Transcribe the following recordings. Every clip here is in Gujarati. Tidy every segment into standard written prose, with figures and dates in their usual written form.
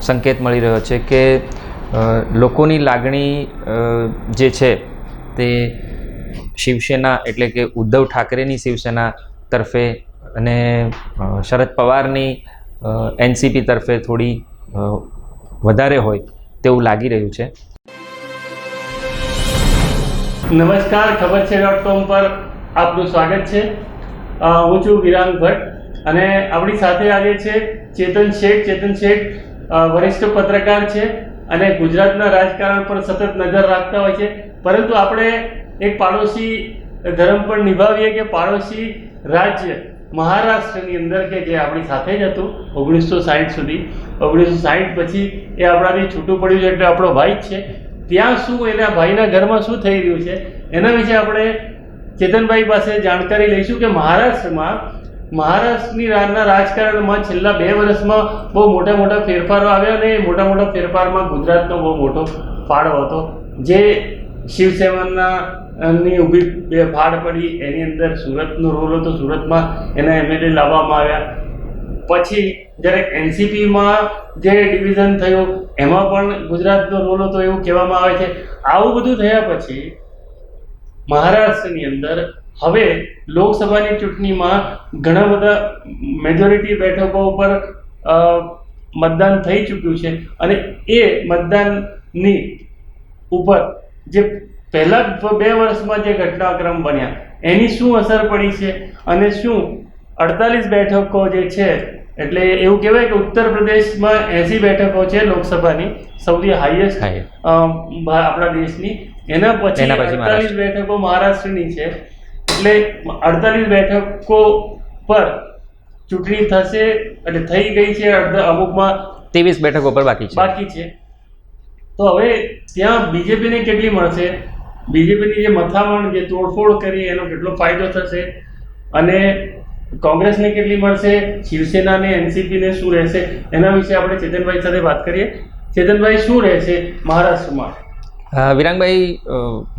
સંકેત મળી રહ્યો છે કે લોકોની લાગણી જે છે તે શિવસેના એટલે કે ઉદ્ધવ ઠાકરેની શિવસેના તરફે અને શરદ પવારની એનસીપી તરફે થોડી વધારે હોય તેવું લાગી રહ્યું છે. નમસ્કાર, ખબર છે.com પર આપનું સ્વાગત છે. હું છું વિરાંગ ભટ્ટ અને આપણી સાથે આજે છે ચેતન શેઠ. ચેતન શેઠ વરિષ્ઠ પત્રકાર છે અને ગુજરાતના રાજકારણ પર સતત નજર રાખતા હોય છે, પરંતુ આપણે એક પાડોશી ધર્મ પણ નિભાવીએ કે પાડોશી રાજ્ય મહારાષ્ટ્રની અંદર કે જે આપણી સાથે જ હતું 1960 સુધી. 1960 પછી એ આપણાથી છૂટું પડ્યું છે એટલે આપણો ભાઈ જ છે. ત્યાં શું એના ભાઈના ઘરમાં શું થઈ રહ્યું છે એના વિશે આપણે ચેતનભાઈ પાસે જાણકારી લઈશું કે મહારાષ્ટ્રની રાજકારણમાં છેલ્લા 2 વર્ષમાં બહુ મોટા ફેરફારો આવ્યા અને મોટા ફેરફારમાં ગુજરાતનો બહુ મોટો ફાળો હતો. જે શિવસેનાની ઊભી ફાળ પડી એની અંદર સુરતનો રોલ હતો. સુરતમાં એના એમએલએ લાવવામાં આવ્યા. પછી જ્યારે એનસીપીમાં જે ડિવિઝન થયું એમાં પણ ગુજરાતનો રોલ હતો એવું કહેવામાં આવે છે. આવું બધું થયા પછી મહારાષ્ટ્રની અંદર હવે લોકસભાની ચૂંટણીમાં ઘણા બધા મેજોરિટી બેઠકો ઉપર મતદાન થઈ ચૂક્યું છે અને એ મતદાનની ઉપર જે પહેલા 2 વર્ષમાં જે ઘટનાક્રમ બન્યા એની શું અસર પડી છે અને શું 48 બેઠકો જે છે, એટલે એવું કહેવાય કે ઉત્તર પ્રદેશમાં 80 બેઠકો છે લોકસભાની, સૌથી હાઈએસ્ટ આપણા દેશની. એના પછી 48 બેઠકો મહારાષ્ટ્રની છે. એટલે 48 બેઠકો પર ચૂંટણી થશે એટલે થઈ ગઈ છે. અમુકમાં 23 બેઠકો પર બાકી છે. તો હવે ત્યાં બીજેપીને કેટલી મળશે? બીજેપીની જે મથામણ જે તોડફોડ કરી એનો કેટલો ફાયદો થશે અને કોંગ્રેસને કેટલી મળશે? શિવસેનાને, એનસીપીને શું રહેશે? એના વિશે આપણે ચેતનભાઈ સાથે વાત કરીએ. ચેતનભાઈ, શું રહેશે મહારાષ્ટ્રમાં? વિરાંગભાઈ,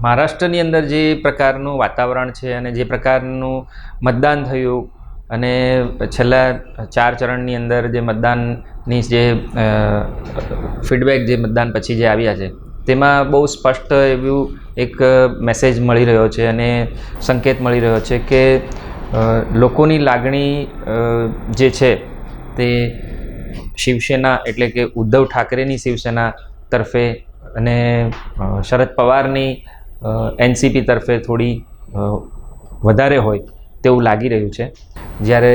મહારાષ્ટ્રની અંદર જે પ્રકારનું વાતાવરણ છે અને જે પ્રકારનું મતદાન થયું અને છેલ્લા 4 ચરણની અંદર જે મતદાનની જે ફીડબેક જે મતદાન પછી જે આવ્યા છે તેમાં બહુ સ્પષ્ટ એવું એક મેસેજ મળી રહ્યો છે અને સંકેત મળી રહ્યો છે કે લોકોની લાગણી જે છે તે શિવસેના એટલે કે ઉદ્ધવ ઠાકરેની શિવસેના તરફે અને શરદ પવારની એનસીપી તરફે થોડી વધારે હોય તેવું લાગી રહ્યું છે. જ્યારે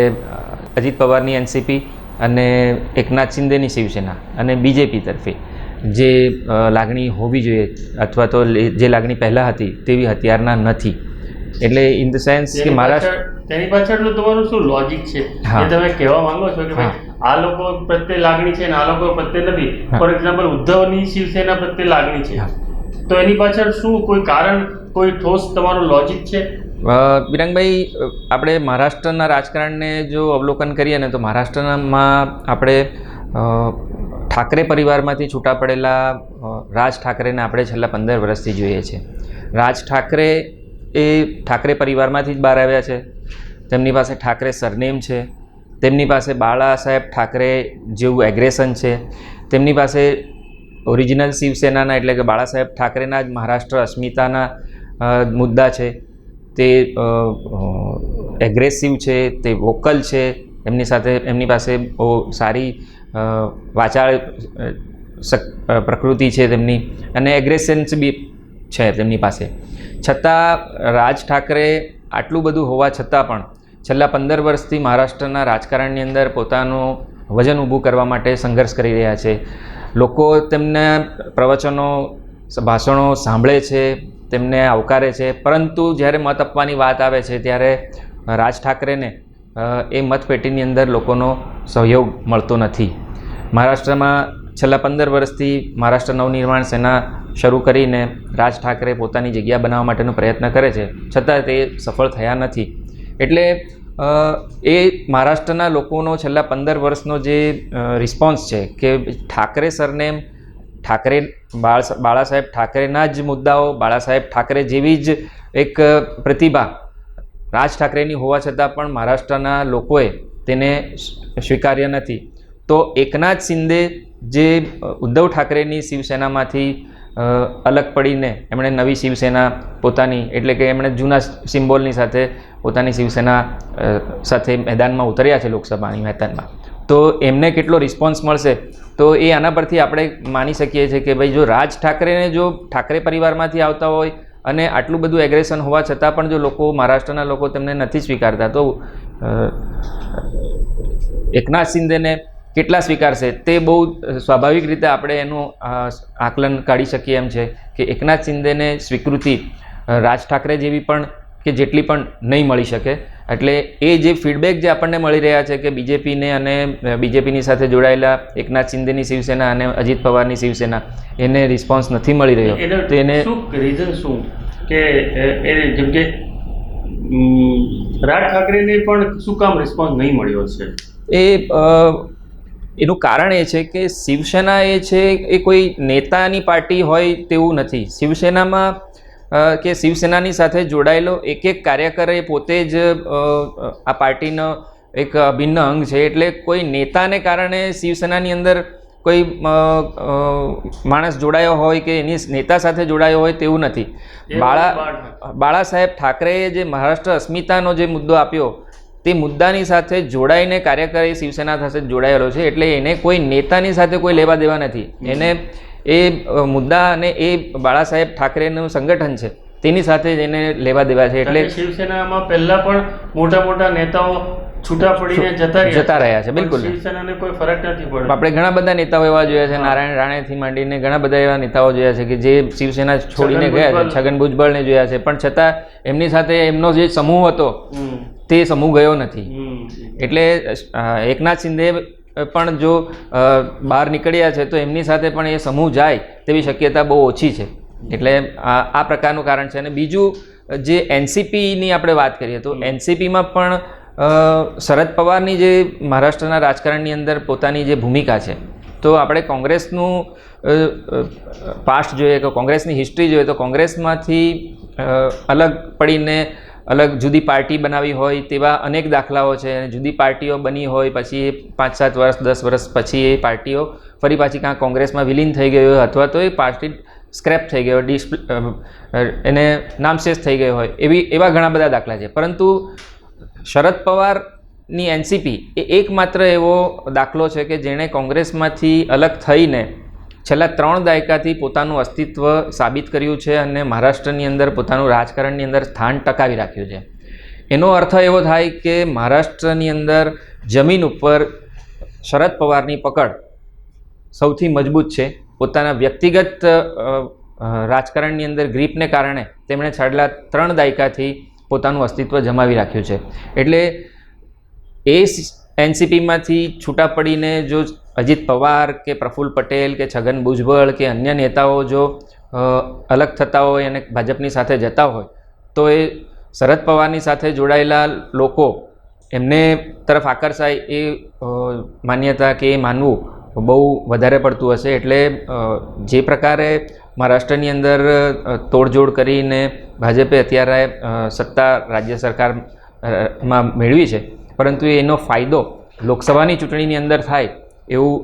અજીત પવારની એનસીપી અને એકનાથ શિંદેની શિવસેના અને બીજેપી તરફે જે લાગણી હોવી જોઈએ અથવા તો જે લાગણી પહેલાં હતી તેવી અત્યારના નથી. એટલે ઇન ધ સેન્સ કે મહારાષ્ટ્ર તેની પાછળનું તમારું શું લોજિક છે એ તમે કહેવા માંગો છો કે ભાઈ આ લોકો પ્રત્યે લાગણી છે અને આ લોકો પ્રત્યે નથી? ફોર એક્ઝામ્પલ, ઉદ્ધવની શિવસેના પ્રત્યે લાગણી છે તો એની પાછળ શું કોઈ કારણ, કોઈ ઠોસ તમારું લોજિક છે? વિરાંગભાઈ, આપણે મહારાષ્ટ્રના રાજકારણને જો અવલોકન કરીએ ને તો મહારાષ્ટ્રમાં આપણે ઠાકરે પરિવારમાંથી છૂટા પડેલા રાજ ઠાકરેને આપણે છેલ્લા 15 વર્ષથી જોઈએ છીએ. રાજ ઠાકરે એ ઠાકરે પરિવારમાંથી જ બહાર આવ્યા છે. તેમની પાસે ઠાકરે સરનેમ છે. તેમની પાસે બાળા સાહેબ ઠાકરે જેવું એગ્રેશન છે. તેમની પાસે ઓરિજિનલ શિવસેનાના એટલે કે બાળા સાહેબ ઠાકરેના જ મહારાષ્ટ્ર અસ્મિતાના મુદ્દા છે. તે એગ્રેસિવ છે, તે વોકલ છે. એમની પાસે બહુ સારી વાચાળ પ્રકૃતિ છે તેમની અને એગ્રેશન્સ બી છે તેમની પાસે. છતાં રાજ ઠાકરે આટલું બધું હોવા છતાં પણ છેલ્લા 15 વર્ષથી મહારાષ્ટ્રના રાજકારણની અંદર પોતાનું વજન ઊભું કરવા માટે સંઘર્ષ કરી રહ્યા છે. લોકો તેમના પ્રવચનો, ભાષણો સાંભળે છે, તેમને આવકારે છે, પરંતુ જ્યારે મત આપવાની વાત આવે છે ત્યારે રાજ ઠાકરેને એ મતપેટીની અંદર લોકોનો સહયોગ મળતો નથી. મહારાષ્ટ્રમાં છેલ્લા 15 વર્ષથી મહારાષ્ટ્ર નવનિર્માણ સેના શરૂ કરીને રાજ ઠાકરે પોતાની જગ્યા બનાવવા માટેનો પ્રયત્ન કરે છે, છતાં તે સફળ થયા નથી. એટલે એ મહારાષ્ટ્રના લોકોનો છેલ્લા 15 વર્ષનો જે રિસ્પોન્સ છે કે ઠાકરે સરનેમ, ઠાકરે બાળા સાહેબ ઠાકરેના જ મુદ્દાઓ, બાળા સાહેબ ઠાકરે જેવી જ એક પ્રતિભા રાજ ઠાકરેની હોવા છતાં પણ મહારાષ્ટ્રના લોકોએ તેને સ્વીકાર્ય નથી. તો એકનાથ શિંદે જે ઉદ્ધવ ઠાકરેની શિવસેનામાંથી અલગ પડીને એમણે નવી શિવસેના પોતાની, એટલે કે એમણે જૂના સિમ્બોલની સાથે પોતાની શિવસેના સાથે મેદાનમાં ઉતર્યા છે લોકસભાની મેદાનમાં, તો એમને કેટલો રિસ્પોન્સ મળશે તો એ આના પરથી આપણે માની શકીએ છીએ કે ભાઈ જો રાજ ઠાકરેને જો ઠાકરે પરિવારમાંથી આવતા હોય અને આટલું બધું એગ્રેશન હોવા છતાં પણ જો લોકો, મહારાષ્ટ્રના લોકો તેમને નથી સ્વીકારતા, તો એકનાથ શિંદેને કેટલા સ્વીકારશે તે બહુ સ્વાભાવિક રીતે આપણે એનું આકલન કાઢી શકીએ એમ છે કે એકનાથ શિંદેને સ્વીકૃતિ રાજ ઠાકરે જેવી પણ કે જેટલી પણ નહીં મળી શકે. એટલે એ જે ફીડબેક જે આપણને મળી રહ્યા છે કે બીજેપીને અને બીજેપીની સાથે જોડાયેલા એકનાથ શિંદેની શિવસેના અને અજીત પવારની શિવસેના એને રિસ્પોન્સ નથી મળી રહ્યો, તો એને રીઝન શું કે જેમ કે રાજ ઠાકરેને પણ શું કામ રિસ્પોન્સ નહીં મળ્યો છે? એનું કારણ એ છે કે શિવસેના એ છે એ કોઈ નેતાની પાર્ટી હોય તેવું નથી. શિવસેનામાં કે શિવસેનાની સાથે જોડાયેલો એક એક કાર્યકર એ પોતે જ આ પાર્ટીનો એક અભિન્ન અંગ છે. એટલે કોઈ નેતાને કારણે શિવસેનાની અંદર કોઈ માણસ જોડાયો હોય કે એની નેતા સાથે જોડાયો હોય તેવું નથી. બાળા સાહેબ ઠાકરેએ જે મહારાષ્ટ્ર અસ્મિતાનો જે મુદ્દો આપ્યો તે મુદ્દાની સાથે જોડાઈને કાર્યકર એ શિવસેના સાથે જોડાયેલો છે. એટલે એને કોઈ નેતાની સાથે કોઈ લેવા દેવા નથી. એને એ મુદ્દા અને એ બાળા સાહેબ ઠાકરેનું સંગઠન છે તેની સાથે જ એને લેવા દેવા છે. એટલે શિવસેનામાં પહેલા પણ મોટા મોટા નેતાઓ છૂટા પડીને જતા રહ્યા છે. બિલકુલ, શિવસેનાને કોઈ ફરક નથી પડ્યો. આપણે ઘણા બધા નેતાઓ એવા જોયા છે, નારાયણ રાણેથી માંડીને ઘણા બધા એવા નેતાઓ જોયા છે કે જે શિવસેના છોડીને ગયા છે. છગન ભુજબળને જોયા છે, પણ છતાં એમની સાથે એમનો જે સમૂહ હતો તે સમૂહ ગયો નથી. એટલે એકનાથ શિંદે પણ જો બહાર નીકળ્યા છે તો એમની સાથે પણ એ સમૂહ જાય તેવી શક્યતા બહુ ઓછી છે. એટલે આ પ્રકારનું કારણ છે. અને બીજું જે એનસીપીની આપણે વાત કરીએ તો એનસીપીમાં પણ શરદ પવારની જે મહારાષ્ટ્રના રાજકારણની અંદર પોતાની જે ભૂમિકા છે, તો આપણે કોંગ્રેસનું પાસ્ટ જોઈએ કે કોંગ્રેસની હિસ્ટ્રી જોઈએ તો કોંગ્રેસમાંથી અલગ પડીને અલગ જુદી પાર્ટી બનાવી હોય તેવા અનેક દાખલાઓ છે. જુદી પાર્ટીઓ બની હોય પછી 5-7 વર્ષ 10 વર્ષ પછી એ પાર્ટીઓ ફરી પાછી કાં કોંગ્રેસમાં વિલીન થઈ ગઈ હોય અથવા તો એ પાર્ટી સ્ક્રેપ થઈ ગઈ હોય, એને નામશેષ થઈ ગઈ હોય, એવા ઘણા બધા દાખલા છે. પરંતુ શરદ પવારની એનસીપી એ એકમાત્ર એવો દાખલો છે કે જેણે કોંગ્રેસમાંથી અલગ થઈને છેલ્લા 3 દાયકાથી પોતાનું અસ્તિત્વ સાબિત કર્યું છે અને મહારાષ્ટ્રની અંદર પોતાનું રાજકારણની અંદર સ્થાન ટકાવી રાખ્યું છે. એનો અર્થ એવો થાય કે મહારાષ્ટ્રની અંદર જમીન ઉપર શરદ પવારની પકડ સૌથી મજબૂત છે. પોતાના વ્યક્તિગત રાજકારણની અંદર ગ્રીપને કારણે તેમણે છેલ્લા 3 દાયકાથી પોતાનું અસ્તિત્વ જમાવી રાખ્યું છે. એટલે એ એનસીપીમાંથી છૂટા પડીને જો અજીત પવાર કે પ્રફુલ્લ પટેલ કે છગન ભુજબળ કે અન્ય નેતાઓ જો અલગ થતા હોય અને ભાજપની સાથે જતા હોય તો એ શરદ પવારની સાથે જોડાયેલા લોકો એમને તરફ આકર્ષાય એ માન્યતા કે એ માનવું બહુ વધારે પડતું હશે. એટલે જે પ્રકારે મહારાષ્ટ્રની અંદર તોડજોડ કરીને ભાજપે અત્યારે સત્તા રાજ્ય સરકારમાં મેળવી છે, પરંતુ એનો ફાયદો લોકસભાની ચૂંટણીની અંદર થાય એવું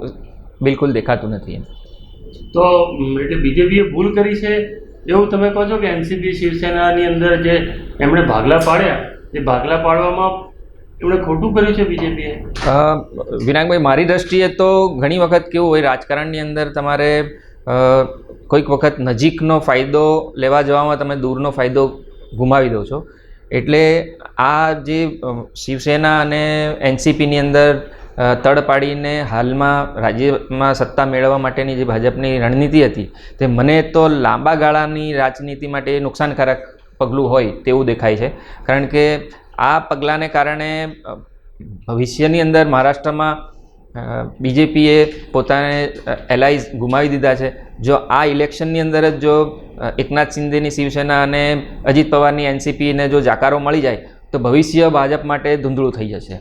બિલકુલ દેખાતું નથી. તો એટલે બીજેપીએ ભૂલ કરી છે એવું તમે કહો છો કે એનસીપી શિવસેનાની અંદર જે એમણે ભાગલા પાડ્યા એ ભાગલા પાડવામાં એમણે ખોટું કર્યું છે બીજેપીએ? વિનાયકભાઈ, મારી દ્રષ્ટિએ તો ઘણી વખત કેવું હોય રાજકારણની અંદર તમારે કોઈક વખત નજીકનો ફાયદો લેવા જવામાં તમે દૂરનો ફાયદો ગુમાવી દો છો. એટલે આ જે શિવસેના અને એનસીપીની અંદર તડ પાડીને હાલમાં રાજ્યમાં સત્તા મેળવવા માટેની જે ભાજપની રણનીતિ હતી તે મને તો લાંબા ગાળાની રાજનીતિ માટે નુકસાનકારક પગલું હોય તેવું દેખાય છે. કારણ કે આ પગલાંને કારણે ભવિષ્યની અંદર મહારાષ્ટ્રમાં બીજેપીએ પોતાને એલાઇઝ ગુમાવી દીધા છે. જો આ ઇલેક્શનની અંદર જ જો એકનાથ શિંદેની શિવસેના અને અજીત પવારની એનસીપીને જો જાકારો મળી જાય તો ભવિષ્ય ભાજપ માટે ધૂંધળું થઈ જશે.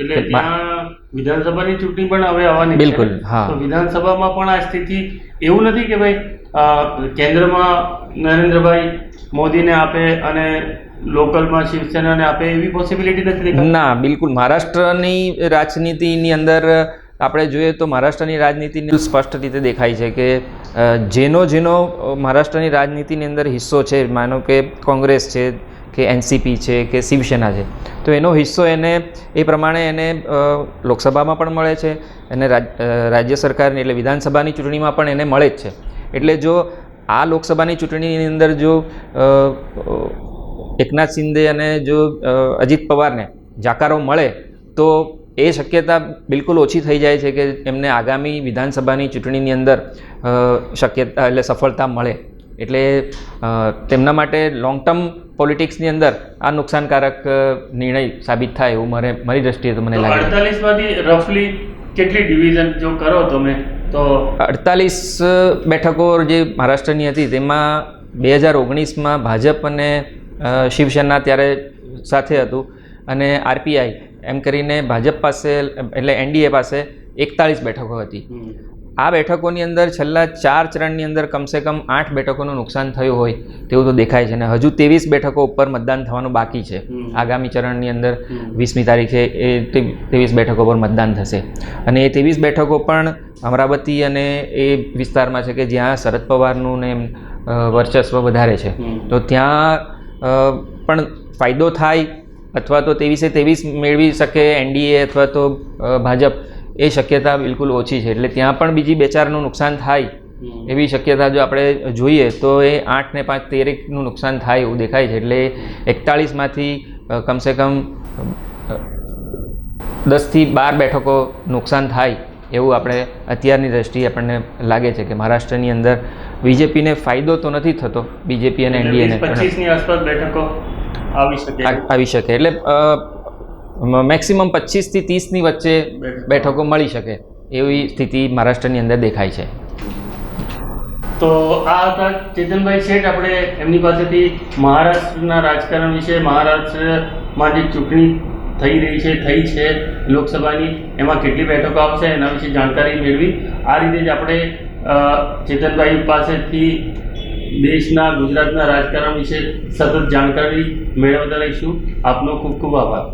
એટલે ત્યાં વિધાનસભાની ચૂંટણી પણ હવે આવવાની છે. બિલકુલ, હા. તો વિધાનસભામાં પણ આ સ્થિતિ એવું નથી કે ભાઈ કેન્દ્રમાં નરેન્દ્રભાઈ મોદીને આપે અને લોકલમાં શિવસેનાને આપે એવી પોસિબિલિટી નથી? ના, બિલકુલ. મહારાષ્ટ્રની રાજનીતિની અંદર આપણે જોઈએ તો મહારાષ્ટ્રની રાજનીતિની સ્પષ્ટ રીતે દેખાય છે કે જેનો મહારાષ્ટ્રની રાજનીતિની અંદર હિસ્સો છે, માનો કે કોંગ્રેસ છે કે એનસીપી છે કે શિવસેના છે, તો એનો હિસ્સો એને એ પ્રમાણે એને લોકસભામાં પણ મળે છે અને રાજ્ય સરકારની એટલે વિધાનસભાની ચૂંટણીમાં પણ એને મળે જ છે. એટલે જો આ લોકસભાની ચૂંટણીની અંદર જો એકનાથ શિંદે અને જો અજીત પવારને જાકારો મળે તો એ શક્યતા બિલકુલ ઓછી થઈ જાય છે કે એમને આગામી વિધાનસભાની ચૂંટણીની અંદર શક્યતા એટલે સફળતા મળે. એટલે તેમના માટે લોંગ ટર્મ પોલિટિક્સની અંદર આ નુકસાનકારક નિર્ણય સાબિત થાય એવું મારી દ્રષ્ટિએ તો મને લાગે. 48માંથી રફલી કેટલી ડિવિઝન જો કરો તમે તો 48 બેઠકો જે મહારાષ્ટ્રની હતી તેમાં 2019માં ભાજપ અને શિવસેના ત્યારે સાથે હતું અને આરપીઆઈ એમ કરીને ભાજપ પાસે એટલે એનડીએ પાસે 41 બેઠકો હતી. આ બેઠકોની અંદર છેલ્લા 4 ચરણની અંદર કમસે કમ 8 બેઠકોનું નુકસાન થયું હોય તેવું તો દેખાય છે અને હજુ 23 બેઠકો ઉપર મતદાન થવાનું બાકી છે. આગામી ચરણની અંદર 20મી તારીખે એ 23 બેઠકો પર મતદાન થશે અને એ 23 બેઠકો પણ અમરાવતી અને એ વિસ્તારમાં છે કે જ્યાં શરદ પવારનું ને વર્ચસ્વ વધારે છે, તો ત્યાં પણ ફાયદો થાય અથવા તો 23 મેળવી શકે એનડીએ અથવા તો ભાજપ, એ શક્યતા બિલકુલ ઓછી છે. એટલે ત્યાં પણ બીજી 2-4નું નુકસાન થાય એવી શક્યતા જો આપણે જોઈએ તો એ 8 ને 5 13નું નુકસાન થાય એવું દેખાય છે. એટલે 41માંથી કમસે કમ 10થી 12 બેઠકો નુકસાન થાય એવું આપણે અત્યારની દ્રષ્ટિએ આપણને લાગે છે કે મહારાષ્ટ્રની અંદર બીજેપીને ફાયદો તો નથી થતો, બીજેપી અને એનડીએને 25ની આસપાસ બેઠકો આવી શકે. એટલે મેક્સિમમ 25 થી 30ની વચ્ચે બેઠકો મળી શકે એવી સ્થિતિ મહારાષ્ટ્રની અંદર દેખાય છે. તો આ હતા ચેતનભાઈ શેઠ. આપણે એમની પાસેથી મહારાષ્ટ્રના રાજકારણ વિશે, મહારાષ્ટ્રમાં જે ચૂંટણી થઈ છે લોકસભાની, એમાં કેટલી બેઠકો આવશે એના વિશે જાણકારી મેળવી. આ રીતે જ આપણે ચેતનભાઈ પાસેથી દેશના, ગુજરાતના રાજકારણ વિશે સતત જાણકારી મેળવતા રહીશું. આપનો ખૂબ ખૂબ આભાર.